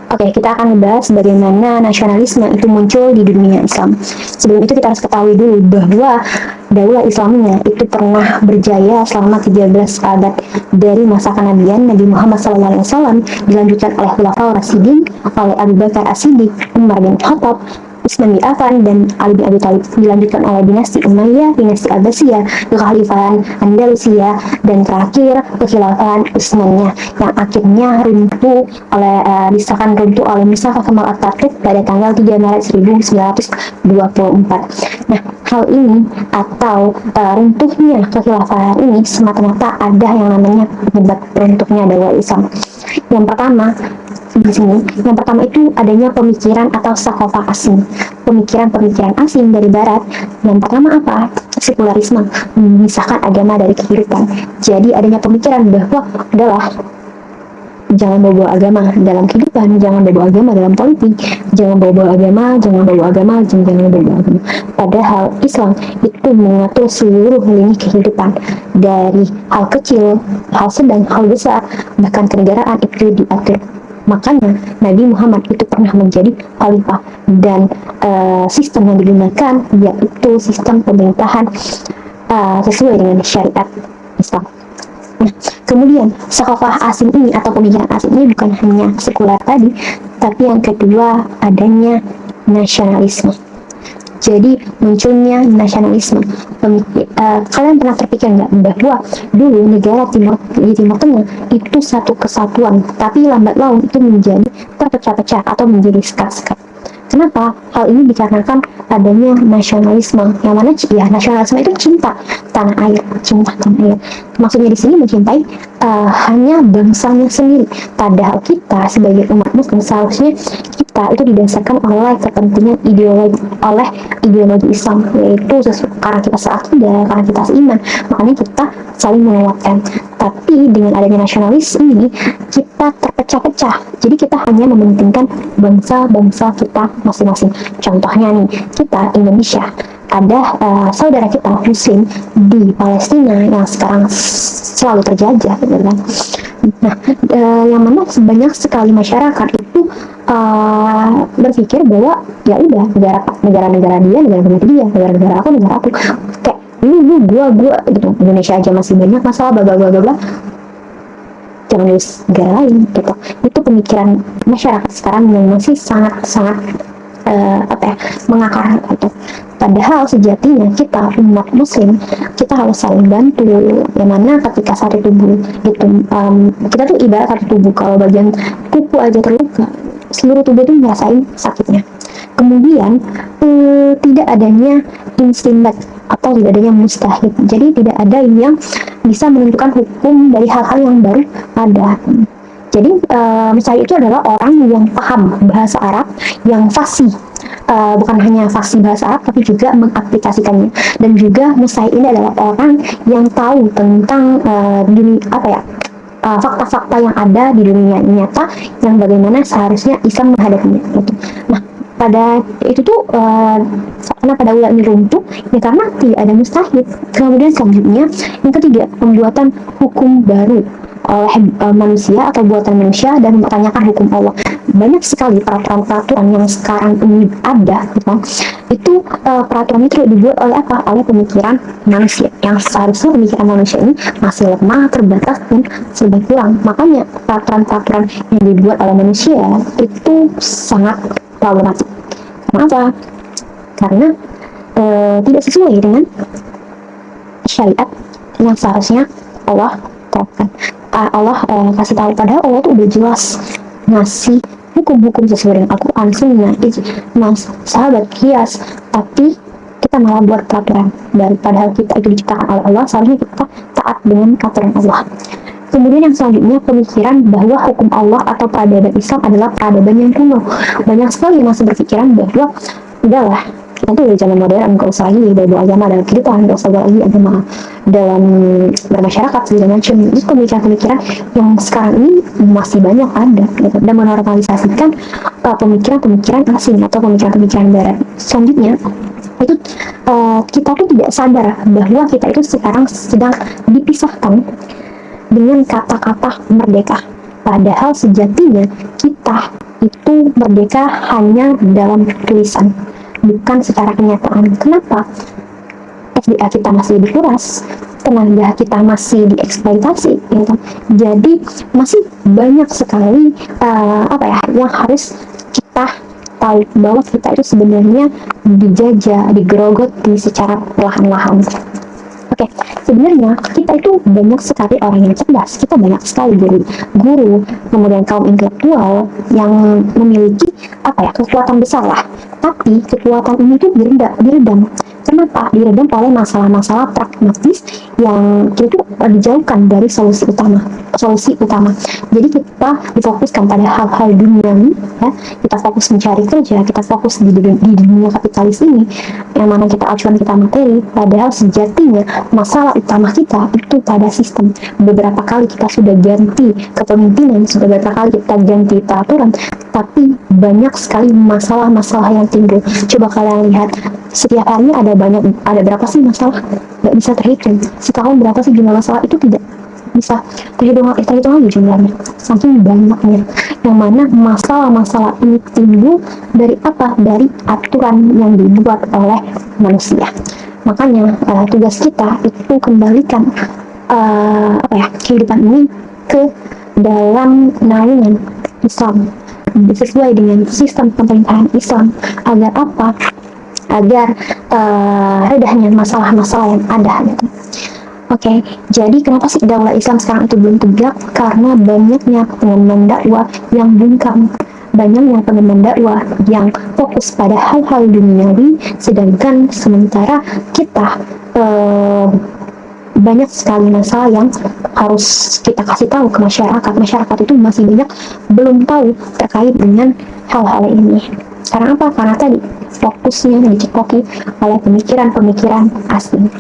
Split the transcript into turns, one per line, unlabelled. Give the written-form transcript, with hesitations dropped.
Oke, kita akan membahas bagaimana nasionalisme itu muncul di dunia Islam. Sebelum itu kita harus ketahui dulu bahwa Daulah Islamiyah itu pernah berjaya selama 13 abad dari masa kenabian Nabi Muhammad SAW, dilanjutkan oleh Khulafaur Rasyidin, oleh Abu Bakar As-Siddiq, Umar bin Khattab, Utsman bin Affan, dan Ali bin Abi Thalib, dilanjutkan oleh dinasti Umayyah, dinasti Abbasiyah, kekhalifahan Andalusia, dan terakhir kekhilafan Utsmaniyah yang akhirnya disahkan runtuh oleh Mustafa Kemal Atatürk pada tanggal 3 Maret 1924. Nah, hal ini atau runtuhnya kekhilafan ini semata-mata ada yang namanya penyebab runtuhnya Daulah Islam. Yang pertama itu adanya pemikiran atau sakofah asing, pemikiran asing dari Barat. Yang pertama apa? Sekularisme, memisahkan agama dari kehidupan. Jadi adanya pemikiran bahwa adalah jangan bawa agama dalam kehidupan, jangan bawa agama dalam politik, jangan bawa agama. Padahal Islam itu mengatur seluruh lini kehidupan, dari hal kecil, hal sedang, hal besar, bahkan kenegaraan itu diatur. Makanya Nabi Muhammad itu pernah menjadi khalifah, dan sistem yang digunakan yaitu sistem pemerintahan sesuai dengan syariat Islam. Nah, kemudian sakofah asing ini atau pemikiran asing ini bukan hanya sekuler tadi, tapi yang kedua adanya nasionalisme. Jadi munculnya nasionalisme. Kalian pernah terpikir nggak bahwa dulu negara di Timur Tengah itu satu kesatuan, tapi lambat laun itu menjadi terpecah-pecah atau menjadi sekat-sekat. Kenapa? Hal ini dikarenakan adanya nasionalisme. Yang mana ya, nasionalisme itu cinta tanah air. Maksudnya di sini mencintai hanya bangsanya sendiri. Padahal kita sebagai umat Muslim seharusnya kita itu didasarkan oleh kepentingan ideologi Islam, yaitu karena kita seakidah, karena kita seiman, makanya kita saling menguatkan. Tapi dengan adanya nasionalis ini kita terpecah-pecah. Jadi kita hanya mementingkan bangsa-bangsa kita masing-masing. Contohnya nih, kita Indonesia, ada saudara kita Muslim di Palestina yang sekarang selalu terjajah, gitu kan. Nah, yang mana banyak sekali masyarakat itu berpikir bahwa ya udah negara-negara dia, negara-negara aku, kayak gua gitu. Indonesia aja masih banyak masalah, bla bla bla, jangan di negara lain gitu. Itu pemikiran masyarakat sekarang yang masih sangat mengakar gitu. Padahal sejatinya kita umat Muslim, kita harus saling bantu. Yang mana ketika satu tubuh itu kita tuh ibarat satu tubuh, kalau bagian kuku aja terluka, seluruh tubuh itu ngerasain sakitnya. Kemudian tidak adanya istinbat atau tidak adanya mustahil. Jadi tidak ada yang bisa menentukan hukum dari hal-hal yang baru ada. Jadi mustahil itu adalah orang yang paham bahasa Arab, yang fasih, bukan hanya fasih bahasa Arab tapi juga mengaplikasikannya. Dan juga mustahil ini adalah orang yang tahu tentang fakta-fakta yang ada di dunia nyata, yang bagaimana seharusnya Islam menghadapinya gitu. Nah, pada itu tuh kenapa daulah ini runtuh ya, karena tidak ada mustahil. Kemudian selanjutnya yang ketiga, pembuatan hukum baru oleh manusia atau buatan manusia dan mempertanyakan hukum Allah. Banyak sekali peraturan-peraturan yang sekarang ini ada gitu. Itu peraturan itu dibuat oleh oleh pemikiran manusia, yang seharusnya pemikiran manusia ini masih lemah, terbatas, dan serba kurang. Makanya peraturan-peraturan yang dibuat oleh manusia itu sangat problematik. Kenapa? Karena tidak sesuai dengan syariat yang seharusnya Allah terapkan. Allah kasih tahu, padahal Allah tuh udah jelas ngasih hukum-hukum sesuai dengan Al-Quran, Sunnah, sahabat, kias, tapi kita malah buat peraturan. Dan padahal kita itu diciptakan oleh Allah, seharusnya kita taat dengan aturan Allah. Kemudian yang selanjutnya, pemikiran bahwa hukum Allah atau peradaban Islam adalah peradaban yang kuno. Banyak sekali yang masih berpikiran bahwa udahlah, kita tuh udah zaman modern, gak usah lagi bawa agama dalam kehidupan, gak usah bawa lagi agama dalam bermasyarakat segala macam. Itu pemikiran-pemikiran yang sekarang ini masih banyak ada gitu, dan menormalisasikan pemikiran-pemikiran asing atau pemikiran-pemikiran barat. Selanjutnya itu kita tuh tidak sadar bahwa kita itu sekarang sedang dipisahkan dengan kata-kata merdeka. Padahal sejatinya kita itu merdeka hanya dalam tulisan, bukan secara kenyataan. Kenapa? SDA kita masih dikuras, tenaga kita masih dieksploitasi, gitu. Jadi masih banyak sekali yang harus kita tahu, bahwa kita itu sebenarnya dijajah, digerogoti secara perlahan-lahan. Oke, sebenarnya kita itu banyak sekali orang yang cerdas, kita banyak sekali guru, kemudian kaum intelektual yang memiliki kekuatan besar lah. Tapi kekuatan ini tuh diredam. Kenapa? Diredam oleh masalah-masalah pragmatis yang itu dijauhkan dari solusi utama. Jadi kita difokuskan pada hal-hal duniawi, ya. Kita fokus mencari kerja, kita fokus di dunia kapitalis ini, yang mana kita acuan kita materi. Padahal sejatinya masalah utama kita itu pada sistem. Beberapa kali kita sudah ganti kepemimpinan, sudah beberapa kali kita ganti peraturan, tapi banyak sekali masalah-masalah yang timbul. Coba kalian lihat, setiap harinya ada berapa sih masalah? Nggak bisa terhitung. Setahun berapa sih jumlah masalah? Itu tidak bisa terhitung lagi jumlahnya, saking banyaknya. Yang mana masalah-masalah ini timbul dari apa? Dari aturan yang dibuat oleh manusia. Makanya tugas kita itu kembalikan kehidupan ini ke dalam naungan Islam, sesuai dengan sistem pemerintahan Islam. Agar apa? Agar redahnya masalah-masalah yang ada, gitu. Oke, jadi kenapa sih daulah Islam sekarang itu belum tegak? Karena banyaknya pengemban dakwah yang bungkam, banyaknya pengemban dakwah yang fokus pada hal-hal duniawi, sedangkan sementara kita banyak sekali masalah yang harus kita kasih tahu ke masyarakat. Masyarakat itu masih banyak belum tahu terkait dengan hal-hal ini. Karena apa? Karena tadi fokusnya dicekoki oleh pemikiran-pemikiran asing.